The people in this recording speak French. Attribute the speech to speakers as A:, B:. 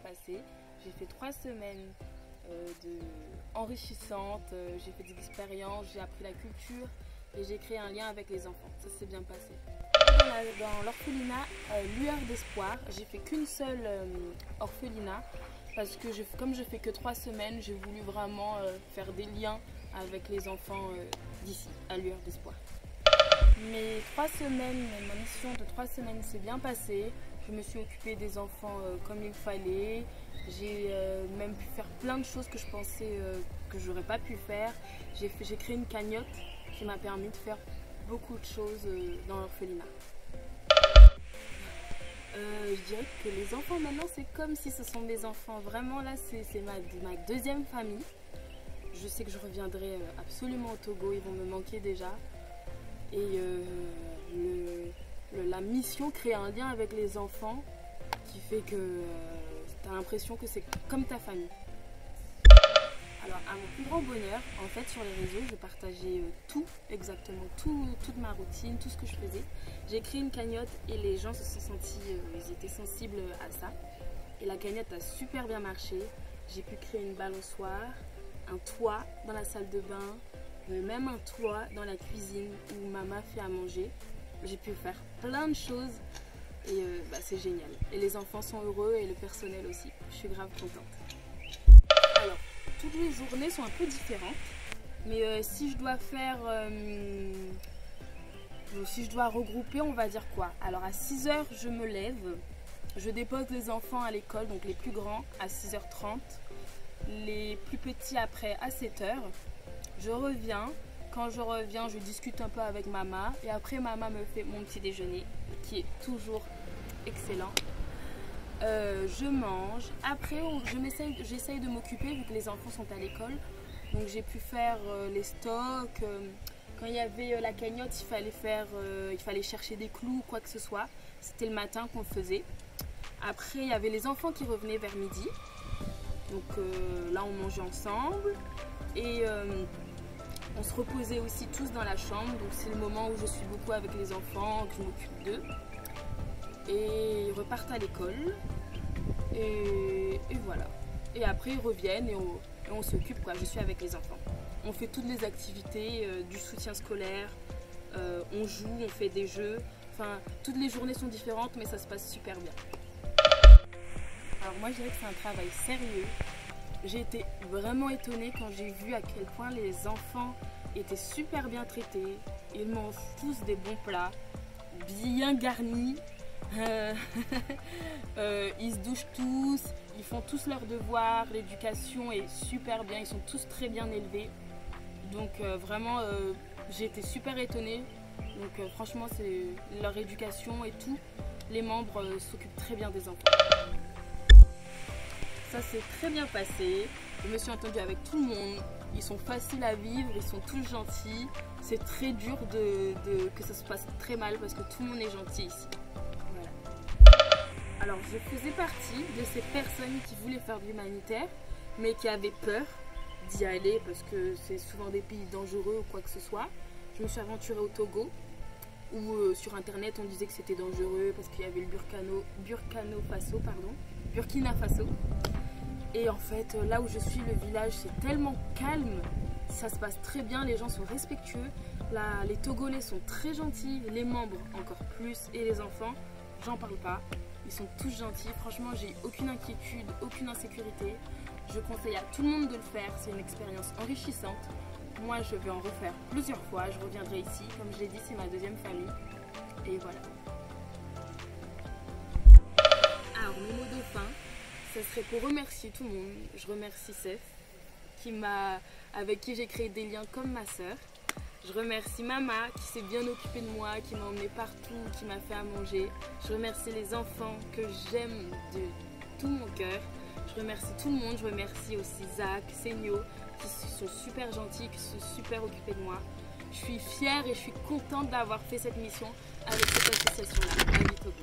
A: passé. J'ai fait 3 semaines enrichissantes, j'ai fait des expériences, j'ai appris la culture et j'ai créé un lien avec les enfants. Ça s'est bien passé. Dans l'orphelinat Lueur d'Espoir, j'ai fait qu'une seule orphelinat parce que comme je fais que 3 semaines, j'ai voulu vraiment faire des liens avec les enfants d'ici, à Lueur d'Espoir. Mes 3 semaines, ma mission de 3 semaines s'est bien passée. Je me suis occupée des enfants comme il fallait. J'ai même pu faire plein de choses que je pensais que j'aurais pas pu faire. J'ai créé une cagnotte qui m'a permis de faire beaucoup de choses dans l'orphelinat. Je dirais que les enfants maintenant c'est comme si ce sont mes enfants. Vraiment là c'est ma deuxième famille. Je sais que je reviendrai absolument au Togo, ils vont me manquer déjà. Et la mission crée un lien avec les enfants qui fait que tu as l'impression que c'est comme ta famille. Alors à mon plus grand bonheur, en fait sur les réseaux, je partageais tout, exactement toute ma routine, tout ce que je faisais. J'ai créé une cagnotte et les gens se sont sentis, ils étaient sensibles à ça. Et la cagnotte a super bien marché. J'ai pu créer une balançoire, un toit dans la salle de bain, même un toit dans la cuisine où maman fait à manger. J'ai pu faire plein de choses et c'est génial. Et les enfants sont heureux et le personnel aussi. Je suis grave contente. Alors, toutes les journées sont un peu différentes, mais si je dois faire, si je dois regrouper, on va dire quoi? Alors à 6 h, je me lève, je dépose les enfants à l'école, donc les plus grands à 6 h 30, les plus petits après à 7 h. Je reviens. Quand je reviens, je discute un peu avec maman et après maman me fait mon petit déjeuner qui est toujours excellent. Je mange. Après, j'essaye de m'occuper vu que les enfants sont à l'école. Donc j'ai pu faire les stocks. Quand il y avait la cagnotte, il fallait chercher des clous ou quoi que ce soit. C'était le matin qu'on le faisait. Après, il y avait les enfants qui revenaient vers midi. Donc là, on mangeait ensemble. Et on se reposait aussi tous dans la chambre, donc c'est le moment où je suis beaucoup avec les enfants, que je m'occupe d'eux. Et ils repartent à l'école, et voilà. Et après ils reviennent et on s'occupe, quoi. Je suis avec les enfants. On fait toutes les activités, du soutien scolaire, on joue, on fait des jeux. Enfin, toutes les journées sont différentes, mais ça se passe super bien. Alors moi je dirais que c'est un travail sérieux. J'ai été vraiment étonnée quand j'ai vu à quel point les enfants étaient super bien traités. Ils mangent tous des bons plats, bien garnis. Ils se douchent tous, ils font tous leurs devoirs. L'éducation est super bien, ils sont tous très bien élevés. Donc vraiment, j'ai été super étonnée. Donc franchement, c'est leur éducation et tout. Les membres s'occupent très bien des enfants. Ça s'est très bien passé, je me suis entendue avec tout le monde, ils sont faciles à vivre, ils sont tous gentils. C'est très dur que ça se passe très mal parce que tout le monde est gentil ici. Voilà. Alors je faisais partie de ces personnes qui voulaient faire de l'humanitaire mais qui avaient peur d'y aller parce que c'est souvent des pays dangereux ou quoi que ce soit. Je me suis aventurée au Togo où sur internet on disait que c'était dangereux parce qu'il y avait le Burkina Faso. Et en fait, là où je suis, le village, c'est tellement calme, ça se passe très bien, les gens sont respectueux. Là, les Togolais sont très gentils, les membres encore plus, et les enfants, j'en parle pas. Ils sont tous gentils, franchement, j'ai aucune inquiétude, aucune insécurité. Je conseille à tout le monde de le faire, c'est une expérience enrichissante. Moi, je vais en refaire plusieurs fois, je reviendrai ici. Comme je l'ai dit, c'est ma deuxième famille. Et voilà. Alors, mes mots de fin. Ça serait pour remercier tout le monde. Je remercie Seth, avec qui j'ai créé des liens comme ma soeur. Je remercie Mama, qui s'est bien occupée de moi, qui m'a emmenée partout, qui m'a fait à manger. Je remercie les enfants que j'aime de tout mon cœur. Je remercie tout le monde. Je remercie aussi Zach, Senyo, qui sont super gentils, qui sont super occupés de moi. Je suis fière et je suis contente d'avoir fait cette mission avec cette association-là, Avis Togo.